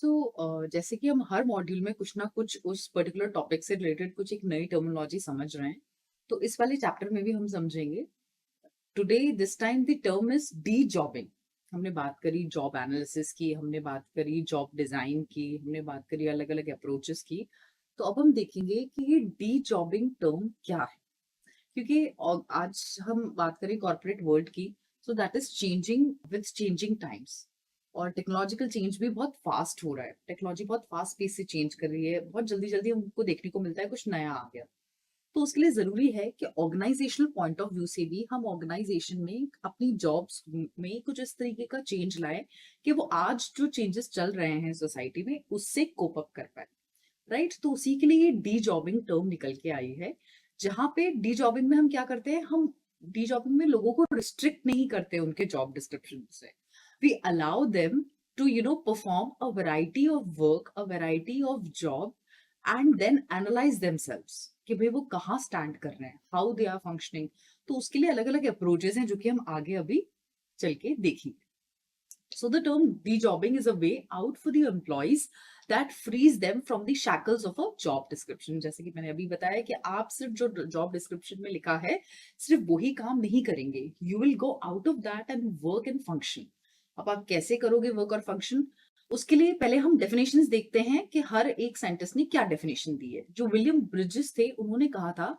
जैसे कि हम हर मॉड्यूल में कुछ ना कुछ उस पर्टिकुलर टॉपिक से रिलेटेड कुछ एक नई टर्मिनोलॉजी समझ रहे हैं। तो इस वाले चैप्टर में भी हम समझेंगे। Today this time the term is dejobbing. हमने बात करी जॉब एनालिसिस की, हमने बात करी जॉब डिजाइन की, हमने बात करी अलग अलग अप्रोचेस की। तो अब हम देखेंगे कि ये डी जॉबिंग टर्म क्या है, क्योंकि आज हम बात करें कॉर्पोरेट वर्ल्ड की। So that is changing with changing times. और टेक्नोलॉजिकल चेंज भी बहुत फास्ट हो रहा है। टेक्नोलॉजी बहुत फास्ट पेस से चेंज कर रही है, बहुत जल्दी जल्दी हमको देखने को मिलता है कुछ नया आ गया। तो उसके लिए जरूरी है कि ऑर्गेनाइजेशनल पॉइंट ऑफ व्यू से भी हम ऑर्गेनाइजेशन में अपनी जॉब्स में कुछ इस तरीके का चेंज लाए कि वो आज जो चेंजेस चल रहे हैं सोसाइटी में उससे कोप अप कर पाए। राइट, तो उसी के लिए डी जॉबिंग टर्म निकल के आई है। जहां पे डी जॉबिंग में हम क्या करते हैं, हम डी जॉबिंग में लोगों को रिस्ट्रिक्ट नहीं करते उनके जॉब डिस्क्रिप्शन से। We allow them to perform a variety of work, a variety of job, and then analyze themselves कि भाई वो कहाँ स्टैंड कर रहे हैं, हाउ दे आर फंक्शनिंग। तो उसके लिए अलग अलग अप्रोचेस हैं जो कि हम आगे अभी चल के देखेंगे। So the term de-jobbing is a way out for the employees that frees them from the shackles of a job description। जैसे कि मैंने अभी बताया कि आप सिर्फ जो जॉब डिस्क्रिप्शन में लिखा है सिर्फ वही काम नहीं करेंगे। You will go out of that and work and function. अब आप कैसे करोगे वर्क और फंक्शन, उसके लिए पहले हम डेफिनेशंस देखते हैं कि हर एक साइंटिस्ट ने क्या डेफिनेशन दी है। जो विलियम ब्रिजेस थे उन्होंने कहा था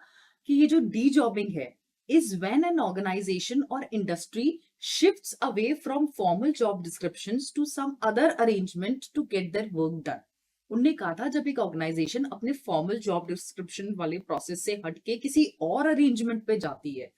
कि ये जो डी जॉबिंग है is when an organization or industry shifts away from formal job descriptions to some other arrangement to get their work done। उनने कहा था जब एक ऑर्गेनाइजेशन अपने फॉर्मल जॉब डिस्क्रिप्शन वाले प्रोसेस से हटके किसी और अरेंजमेंट पे जाती है,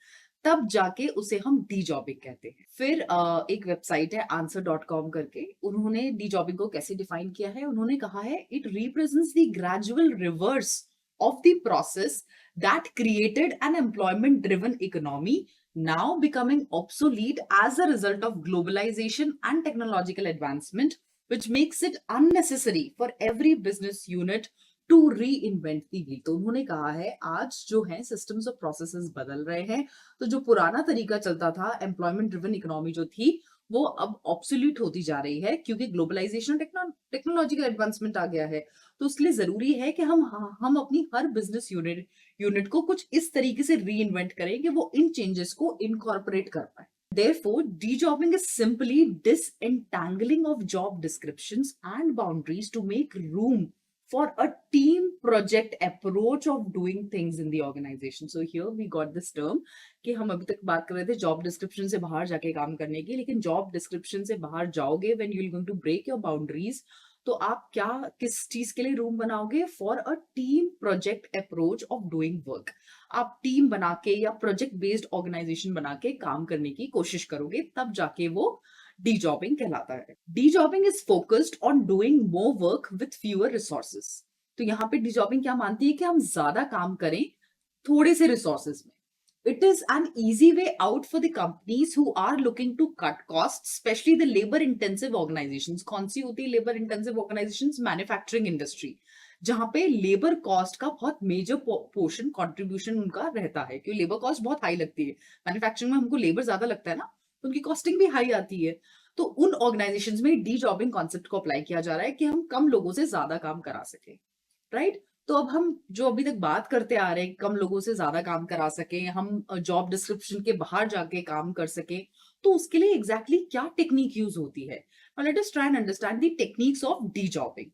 तब जाके उसे हम डी जॉबिंग कहते हैं। फिर एक वेबसाइट है answer.com करके, उन्होंने डी जॉबिंग को कैसे डिफाइन किया है। उन्होंने कहा है it represents the gradual reverse of the process that created an employment driven economy, now becoming obsolete as a result of globalization and technological advancement, which makes it unnecessary for every business unit to reinvent the wheel। तो उन्होंने कहा है आज जो है systems और processes बदल रहे हैं। तो जो पुराना तरीका चलता था, एम्प्लॉयमेंट ड्रिवन इकोनॉमी जो थी, वो अब ऑब्सोल्यूट होती जा रही है क्योंकि ग्लोबलाइजेशन टेक्नोलॉजिकल एडवांसमेंट आ गया है। तो उसके लिए जरूरी है कि हम अपनी हर बिजनेस यूनिट को कुछ इस तरीके से री इन्वेंट करें कि वो इन चेंजेस को इनकॉर्पोरेट कर पाए। Therefore, dejobbing is simply disentangling of job descriptions and boundaries to make room for a team project approach of doing things in the organization। So here we got this term कि हम अभी तक बात कर रहे थे जॉब डिस्क्रिप्शन से बाहर जाके काम करने की, लेकिन जॉब डिस्क्रिप्शन से बाहर जाओगे when you are going to break your boundaries, तो आप क्या किस चीज के लिए रूम बनाओगे, for a team project approach of doing work. आप टीम बना के या प्रोजेक्ट बेस्ड ऑर्गेनाइजेशन बना के काम करने की कोशिश करोगे, तब जाके वो डी जॉबिंग कहलाता है। Dejobbing is focused on doing more work with fewer resources. तो यहाँ पे डी जॉबिंग क्या मानती है कि हम ज्यादा काम करें थोड़े से रिसोर्सेज में। It is an easy way out for the companies who are looking to cut costs, especially the labor intensive organizations। कौन सी होती है labour intensive organisations? Manufacturing industry, जहां पे लेबर कॉस्ट का बहुत मेजर पोर्शन कंट्रीब्यूशन उनका रहता है, क्योंकि लेबर कॉस्ट बहुत हाई लगती है। मैन्युफैक्चरिंग में हमको लेबर ज्यादा लगता है ना, तो उनकी कॉस्टिंग भी हाई आती है। तो उन ऑर्गेनाइजेशंस में डी जॉबिंग कॉन्सेप्ट को अप्लाई किया जा रहा है कि हम कम लोगों से ज्यादा काम करा सके। राइट, तो अब हम जो अभी तक बात करते आ रहे हैं, कम लोगों से ज्यादा काम करा सके, हम जॉब डिस्क्रिप्शन के बाहर जाके काम कर सके, तो उसके लिए एग्जैक्टली क्या टेक्निक यूज होती है। Let us try and understand the techniques of dejobbing.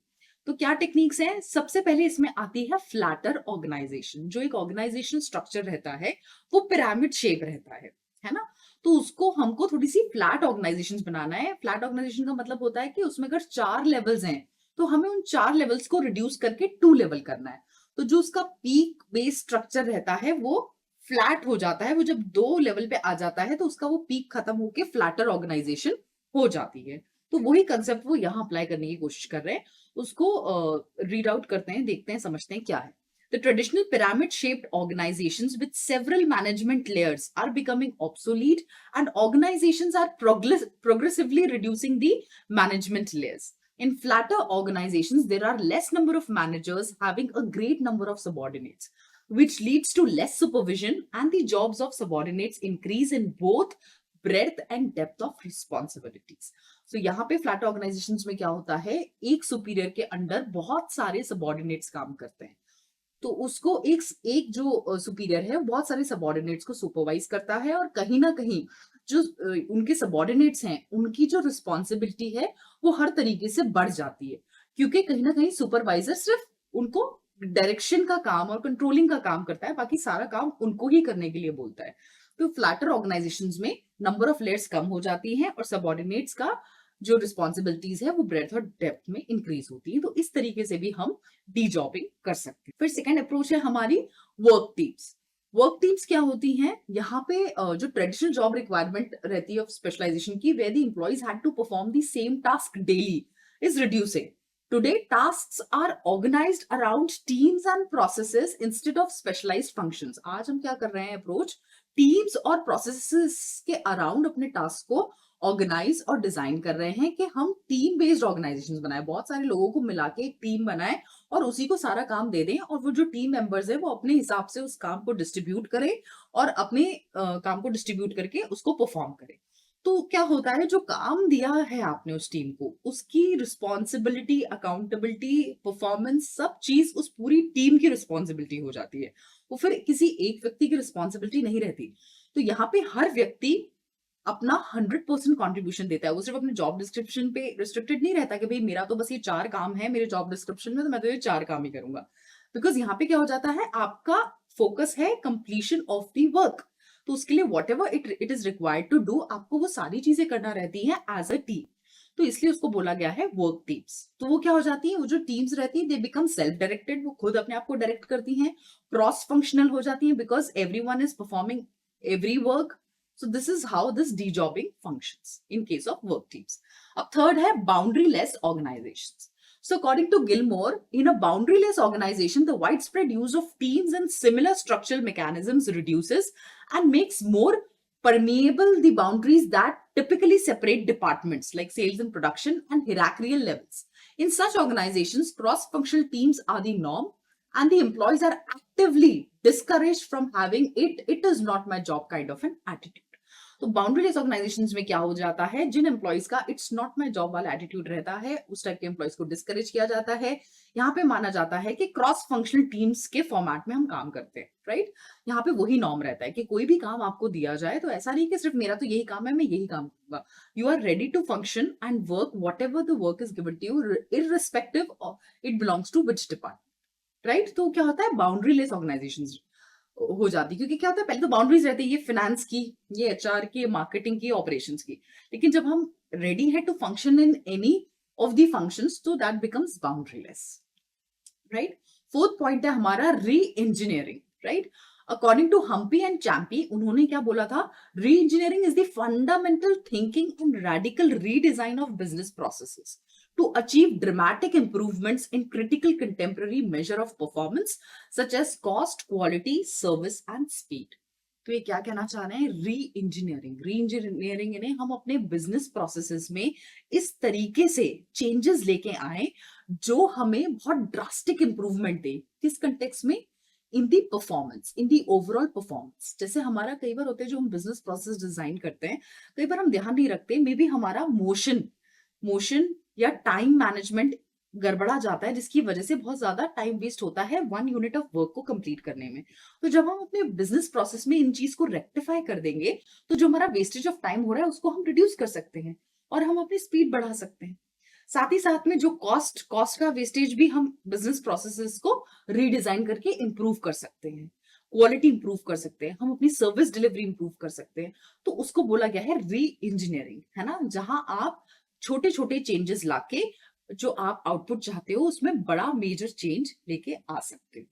तो क्या टेक्निक्स हैं? सबसे पहले इसमें आती है फ्लैटर ऑर्गेनाइजेशन। जो एक ऑर्गेनाइजेशन स्ट्रक्चर रहता है वो पिरामिड शेप रहता है ना। तो उसको हमको थोड़ी सी फ्लैट ऑर्गेनाइजेशन बनाना है। फ्लैट ऑर्गेनाइजेशन का मतलब होता है कि उसमें अगर 4 लेवल्स हैं तो हमें उन 4 लेवल्स को रिड्यूस करके 2 लेवल करना है। तो जो उसका पीक बेस स्ट्रक्चर रहता है वो फ्लैट हो जाता है। वो जब 2 लेवल पे आ जाता है तो उसका वो पीक खत्म होके फ्लैटर ऑर्गेनाइजेशन हो जाती है। तो वही कंसेप्ट वो यहाँ अप्लाई करने की कोशिश कर रहे हैं। उसको रीड आउट करते हैं, देखते हैं, समझते हैं क्या है। The traditional pyramid shaped organizations with several management layers are becoming obsolete, and organizations are progressively reducing the management layers। In flatter organizations, there are less number of managers having a great number of subordinates, which leads to less supervision, and the jobs of subordinates increase in both breadth and depth of responsibilities। सो यहाँ पे flat organisations में क्या होता है, एक superior के under बहुत सारे सबऑर्डिनेट्स काम करते हैं। तो उसको एक एक जो सुपीरियर है बहुत सारे सबऑर्डिनेट्स को सुपरवाइज करता है, और कहीं ना कहीं जो उनके सबऑर्डिनेट्स हैं उनकी जो रिस्पॉन्सिबिलिटी है वो हर तरीके से बढ़ जाती है, क्योंकि कहीं ना कहीं सुपरवाइजर सिर्फ उनको डायरेक्शन का काम और कंट्रोलिंग का काम करता है, बाकी सारा काम उनको ही करने के लिए बोलता है। तो फ्लैटर ऑर्गेनाइजेशंस में नंबर ऑफ लेयर्स कम हो जाती हैं और सबऑर्डिनेट्स का जो रिस्पॉन्सिबिलिटीज है वो ब्रेथ और डेप्थ में इंक्रीज होती है। तो इस तरीके से भी हम डी जॉबिंग कर सकते हैं। फिर सेकेंड अप्रोच है हमारी वर्क टीम्स। वर्क टीम्स क्या होती हैं, यहाँ पे जो ट्रेडिशनल जॉब रिक्वायरमेंट रहती है ऑफ स्पेशलाइजेशन की, where the employees had to perform the same task daily, is reducing. Today tasks are organized around teams and processes instead of specialized functions. आज हम क्या कर रहे हैं अप्रोच, टीम्स और प्रोसेसेस के अराउंड अपने टास्क को ऑर्गेनाइज और डिजाइन कर रहे हैं कि हम टीम बेस्ड ऑर्गेनाइजेशंस बनाए, बहुत सारे लोगों को मिला के एक टीम बनाए और उसी को सारा काम दे दें, और वो जो टीम मेंबर्स है वो अपने हिसाब से उस काम को डिस्ट्रीब्यूट करें और अपने काम को डिस्ट्रीब्यूट करके उसको परफॉर्म करें। तो क्या होता है, जो काम दिया है आपने उस टीम को, उसकी रिस्पॉन्सिबिलिटी, अकाउंटेबिलिटी, परफॉर्मेंस, सब चीज उस पूरी टीम की रिस्पॉन्सिबिलिटी हो जाती है, वो फिर किसी एक व्यक्ति की रिस्पॉन्सिबिलिटी नहीं रहती। तो यहाँ पे हर व्यक्ति अपना 100% कॉन्ट्रीब्यूशन देता है। वो सिर्फ अपने जॉब डिस्क्रिप्शन पे रिस्ट्रिक्टेड नहीं रहता कि भाई मेरा तो बस ये 4 काम है मेरे जॉब डिस्क्रिप्शन में, तो मैं तो ये 4 काम ही करूंगा। बिकॉज यहाँ पे क्या हो जाता है, आपका फोकस है कंप्लीशन ऑफ द वर्क। तो उसके लिए whatever it is required to do, आपको वो सारी चीजें करना रहती है एज अ टीम। तो इसलिए उसको बोला गया है वर्क टीम्स। तो वो क्या हो जाती है, वो जो टीम्स रहती है दे बिकम सेल्फ डायरेक्टेड, वो खुद अपने आप को डायरेक्ट करती हैं। क्रॉस फंक्शनल हो जाती है because everyone is performing every work. So this is how this dejobbing functions in case of work teams. अब third है boundaryless organizations. So according to Gilmore, in a boundaryless organization, the widespread use of teams and similar structural mechanisms reduces and makes more permeable the boundaries that typically separate departments like sales and production and hierarchical levels. In such organizations, cross-functional teams are the norm, and the employees are actively discouraged from having it is not my job kind of an attitude. तो बाउंड्रीलेस organisations में क्या हो जाता है, जिन employees का it's not my job वाला attitude रहता है, उस टाइप के एम्प्लॉइज को डिस्करेज किया जाता है। यहाँ पे माना जाता है कि क्रॉस फंक्शनल टीम्स के फॉर्मेट में हम काम करते हैं, राइट। यहाँ पे वही नॉर्म रहता है कि कोई भी काम आपको दिया जाए तो ऐसा नहीं कि सिर्फ मेरा तो यही काम है मैं यही काम करूंगा। You are ready to function and work whatever the work is given to you, irrespective it belongs to which department, right. तो क्या होता है, बाउंड्री लेस ऑर्गेनाइजेशन हो जाती है, क्योंकि क्या होता है पहले तो बाउंड्रीज रहती है, ये फाइनेंस की, ये एचआर की, मार्केटिंग की, ऑपरेशंस की। लेकिन जब हम रेडी है to function in any of the functions, तो that becomes boundary less, right. Fourth point है हमारा reengineering, right. According to Hammer and Champy, उन्होंने क्या बोला था, reengineering is the fundamental thinking and radical redesign of business processes to achieve dramatic improvements in critical contemporary measure of performance such as cost, quality, service and speed. तो ये क्या कहना चाह रहे हैं, री इंजीनियरिंग। री इंजीनियरिंग यानी हम अपने बिजनेस प्रोसेसेस में इस तरीके से चेंजेस लेके आए जो हमें बहुत ड्रास्टिक इंप्रूवमेंट दे। किस कंटेक्स्ट में, in the performance, in the overall performance. जैसे हमारा कई बार होते हैं जो हम बिजनेस प्रोसेस डिजाइन करते हैं, कई बार हम ध्यान नहीं रखते, मे बी हमारा मोशन या टाइम मैनेजमेंट गड़बड़ा जाता है, जिसकी वजह से बहुत ज्यादा टाइम वेस्ट होता है 1 यूनिट ऑफ वर्क को कंप्लीट करने में। तो जब हम अपने बिजनेस प्रोसेस में इन चीज को रेक्टिफाई कर देंगे, तो जो हमारा वेस्टेज ऑफ टाइम हो रहा है उसको हम रिड्यूस कर सकते हैं और हम अपनी स्पीड बढ़ा सकते हैं। साथ ही साथ में जो कॉस्ट का वेस्टेज भी हम बिजनेस प्रोसेसेस को रीडिजाइन करके इंप्रूव कर सकते हैं, क्वालिटी इंप्रूव कर सकते हैं, हम अपनी सर्विस डिलीवरी इंप्रूव कर सकते हैं। तो उसको बोला गया है री इंजीनियरिंग, है ना, जहां आप छोटे छोटे चेंजेस लाके जो आप आउटपुट चाहते हो उसमें बड़ा मेजर चेंज लेके आ सकते हो।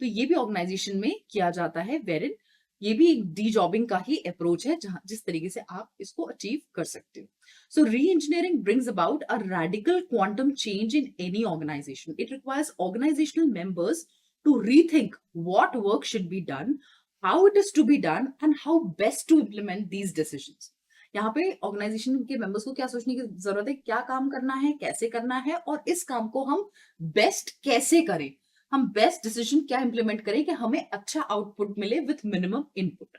तो ये भी ऑर्गेनाइजेशन में किया जाता है, वेरिन ये भी एक डी जॉबिंग का ही अप्रोच है, जहां जिस तरीके से आप इसको अचीव कर सकते हो। So reengineering brings about a radical quantum change in any organisation. It requires organisational members to rethink what work should be done, how it is to be done and how best to implement these decisions. यहाँ पे organisation के members को क्या सोचने की जरूरत है, क्या काम करना है, कैसे करना है, और इस काम को हम बेस्ट कैसे करें, हम बेस्ट डिसीजन क्या इंप्लीमेंट करें कि हमें अच्छा आउटपुट मिले विथ मिनिमम इनपुट।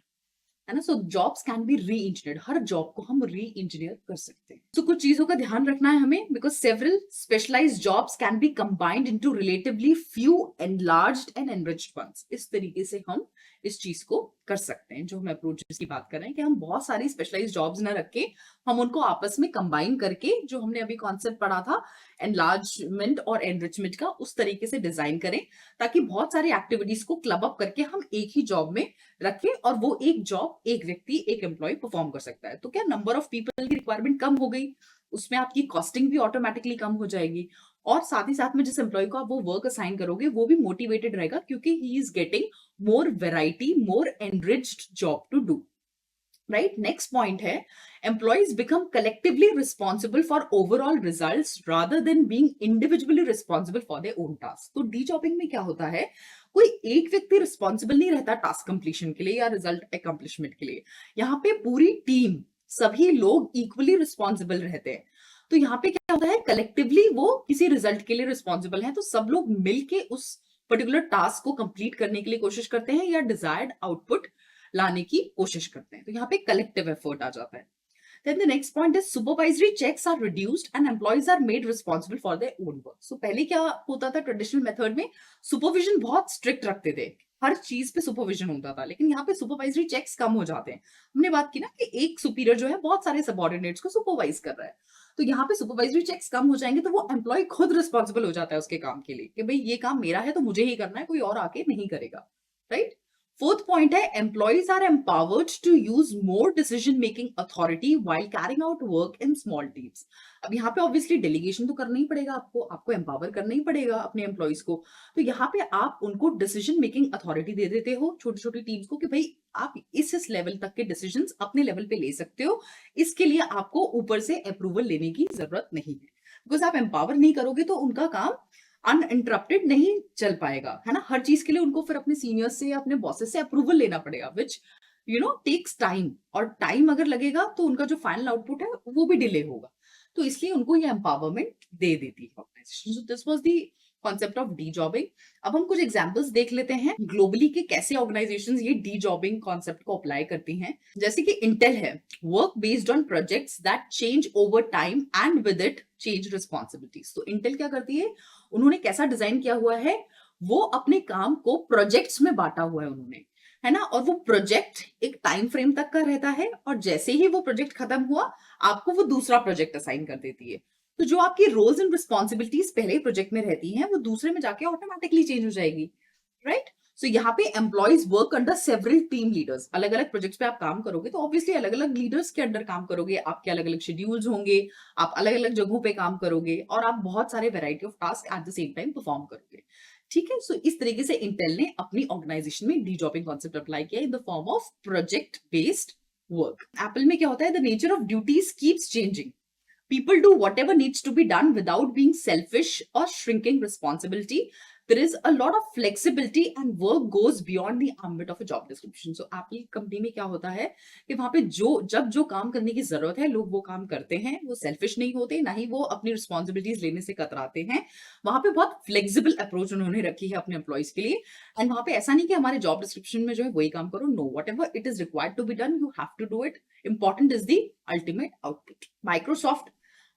है ना। सो जॉब्स कैन बी री इंजीनियर्ड, हर जॉब को हम री इंजीनियर कर सकते हैं। तो कुछ चीजों का ध्यान रखना है हमें, because several specialized jobs can be combined into relatively few enlarged and enriched ones. इस तरीके से हम इस चीज को कर सकते हैं, जो हम अप्रोचेस की बात कर रहे हैं, कि हम बहुत सारी स्पेशलाइज्ड जॉब्स ना रख के हम उनको आपस में कंबाइन करके, जो हमने अभी कॉन्सेप्ट पढ़ा था एनलार्जमेंट और एनरिचमेंट का, उस तरीके से डिजाइन करें, ताकि बहुत सारी एक्टिविटीज को क्लब अप करके हम एक ही जॉब में रखें और वो एक जॉब एक व्यक्ति एक एम्प्लॉय परफॉर्म कर सकता है। तो क्या नंबर ऑफ पीपल की रिक्वायरमेंट कम हो गई, उसमें आपकी कॉस्टिंग भी ऑटोमेटिकली कम हो जाएगी, और साथ ही साथ में जिस एम्प्लॉय को आप वो वर्क असाइन करोगे वो भी मोटिवेटेड रहेगा, क्योंकि he is getting more variety, more enriched job to do. Right, next point है employees become collectively responsible for overall results rather than being individually responsible for their own task. तो dejobbing में क्या होता है, कोई एक व्यक्ति responsible नहीं रहता टास्क कंप्लीशन के लिए या रिजल्ट अकम्प्लिशमेंट के लिए, यहाँ पे पूरी टीम, सभी लोग इक्वली रिस्पॉन्सिबल रहते हैं। तो यहाँ पे क्या होता है, कलेक्टिवली वो किसी रिजल्ट के लिए रिस्पॉन्सिबल है, तो सब लोग मिलके उस पर्टिकुलर टास्क को कंप्लीट करने के लिए कोशिश करते हैं या डिजायर्ड आउटपुट लाने की कोशिश करते हैं। तो यहाँ पे कलेक्टिव एफर्ट आ जाता है। Then the next point is supervisory checks are reduced and employees are made responsible for their own work. So पहले क्या होता था ट्रेडिशनल मेथड में, सुपरविजन बहुत स्ट्रिक्ट रखते थे, हर चीज पे सुपरविजन होता था, लेकिन यहाँ पे सुपरवाइजरी चेक्स कम हो जाते हैं। हमने बात की ना कि एक सुपीरियर जो है बहुत सारे सबऑर्डिनेट्स को सुपरवाइज कर रहा है, तो यहाँ पे सुपरवाइजरी चेक्स कम हो जाएंगे, तो वो एम्प्लॉय खुद रिस्पॉन्सिबल हो जाता है उसके काम के लिए, कि भाई ये काम मेरा है तो मुझे ही करना है, कोई और आके नहीं करेगा। राइट, फोर्थ पॉइंट है employees are empowered to use more decision making authority while carrying out work in small teams. अब यहाँ पे ऑब्वियसली डेलीगेशन तो करना ही पड़ेगा, आपको एम्पावर करना ही पड़ेगा अपने एम्प्लॉइज को। तो यहाँ पे आप उनको डिसीजन मेकिंग अथॉरिटी दे देते हो छोटी छोटी टीम्स को, कि भाई आप इस लेवल तक के डिसीजंस अपने लेवल पे ले सकते हो, इसके लिए आपको ऊपर से अप्रूवल लेने की जरूरत नहीं है। बिकॉज आप एम्पावर नहीं करोगे तो उनका काम अनइंटरप्टेड नहीं चल पाएगा, है ना। हर चीज के लिए उनको फिर अपने सीनियर्स से या अपने बॉसेस से अप्रूवल लेना पड़ेगा, विच टेक्स टाइम, और टाइम अगर लगेगा तो उनका जो फाइनल आउटपुट है वो भी डिले होगा। तो इसलिए उनको ये एम्पावरमेंट दे देती है organisation. So this was the concept of dejobbing. अब हम कुछ एग्जांपल्स देख लेते हैं ग्लोबली के कैसे ऑर्गेनाइजेशंस ये डी जॉबिंग कॉन्सेप्ट को अप्लाई करती हैं। जैसे कि इंटेल है, work based on projects that change over time and with it change responsibilities. तो इंटेल क्या करती है, उन्होंने कैसा डिजाइन किया हुआ है, वो अपने काम को प्रोजेक्ट्स में बांटा हुआ है उन्होंने, है ना, और वो प्रोजेक्ट एक टाइम फ्रेम तक का रहता है, और जैसे ही वो प्रोजेक्ट खत्म हुआ आपको वो दूसरा प्रोजेक्ट असाइन कर देती है। तो जो आपकी रोल्स एंड रिस्पॉन्सिबिलिटीज पहले प्रोजेक्ट में रहती हैं वो दूसरे में जाके ऑटोमेटिकली चेंज हो जाएगी। राइट, सो यहाँ पे employees work under several team leaders. अलग अलग प्रोजेक्ट्स पे आप काम करोगे तो ऑब्वियसली अलग अलग लीडर्स के अंडर काम करोगे, आपके अलग अलग शेड्यूल्स होंगे, आप अलग अलग जगहों पे काम करोगे, और आप बहुत सारे variety of task at the same time perform करोगे। ठीक है, सो इस तरीके से इंटेल ने अपनी ऑर्गेनाइजेशन में डी जॉबिंग कॉन्सेप्ट अप्लाई किया in the form of project based work. Apple में क्या होता है, the nature of duties keeps changing, people do whatever needs to be done without being selfish or shrinking responsibility. There is a lot of flexibility and work goes beyond the ambit of a job description. So Apple company में क्या होता है कि वहां पे जब जो काम करने की जरूरत है लोग वो काम करते हैं, वो सेल्फिश नहीं होते, ना ही वो अपनी रिस्पॉन्सिबिलिटीज लेने से कतराते हैं। वहां पे बहुत फ्लेक्सिबल अप्रोच उन्होंने रखी है अपने एम्प्लॉइज के लिए। एंड वहां पे ऐसा नहीं कि हमारे जॉब डिस्क्रिप्शन में जो है वही काम करो, no, whatever it is required to be done you have to do it, important is the ultimate output.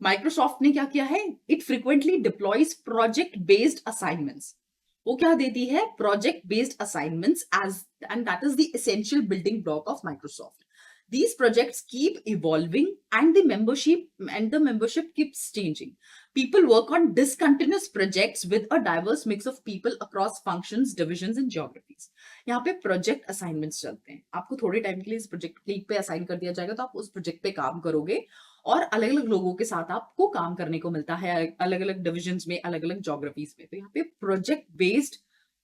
Microsoft ने क्या किया है, it frequently deploys project based assignments. वो क्या देती है, project based assignments edge, and that is the essential building block of Microsoft. These projects keep evolving and the membership keeps changing. People work on discontinuous projects with a diverse mix of people across functions, divisions and geographies. यहाँ पे project assignments चलते हैं, आपको थोड़े time के लिए इस project पे असाइन कर दिया जाएगा, तो आप उस प्रोजेक्ट पे काम करोगे, और अलग अलग लोगों के साथ आपको काम करने को मिलता है, अलग अलग डिविजन्स में, अलग अलग ज्योग्राफीज में। तो यहाँ पे प्रोजेक्ट बेस्ड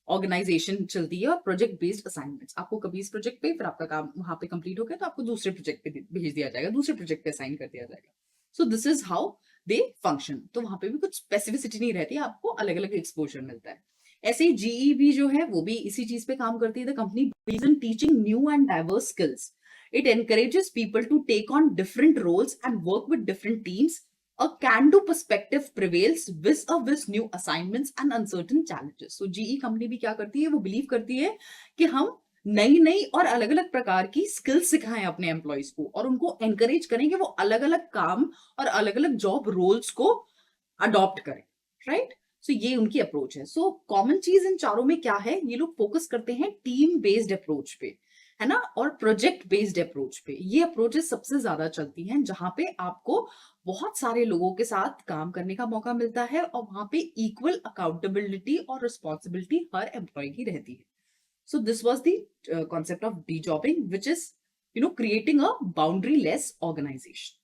ऑर्गेनाइजेशन चलती है और प्रोजेक्ट बेस्ड असाइनमेंट्स। आपको कभी इस प्रोजेक्ट पे, फिर आपका काम वहां पे कंप्लीट हो गया तो आपको दूसरे प्रोजेक्ट पे भेज दिया जाएगा, दूसरे प्रोजेक्ट पे असाइन कर दिया जाएगा। So this is how they function. तो वहां पे भी कुछ स्पेसिफिसिटी नहीं रहती, आपको अलग अलग एक्सपोजर मिलता है। ऐसे ही जीई भी जो है वो भी इसी चीज पे काम करती है। The company believes in teaching new and diverse skills. It encourages people to take on different roles and work with different teams. A can-do perspective prevails with new assignments and uncertain challenges. So GE company भी क्या करती है, वो believe करती है कि हम नई नई और अलग अलग प्रकार की स्किल्स सिखाएं अपने एम्प्लॉयज को, और उनको एनकरेज करें कि वो अलग अलग काम और अलग अलग जॉब रोल्स को अडॉप्ट करें, राइट? सो ये उनकी अप्रोच है। सो कॉमन चीज इन चारों में क्या है, ये लोग फोकस करते हैं टीम बेस्ड अप्रोच पे, है ना, और प्रोजेक्ट बेस्ड अप्रोच पे। ये अप्रोचेस सबसे ज्यादा चलती हैं, जहां पे आपको बहुत सारे लोगों के साथ काम करने का मौका मिलता है और वहां पे इक्वल अकाउंटेबिलिटी और रिस्पॉन्सिबिलिटी हर एम्प्लॉय की रहती है। So this was the concept of dejobbing, which is, creating a boundary-less organization.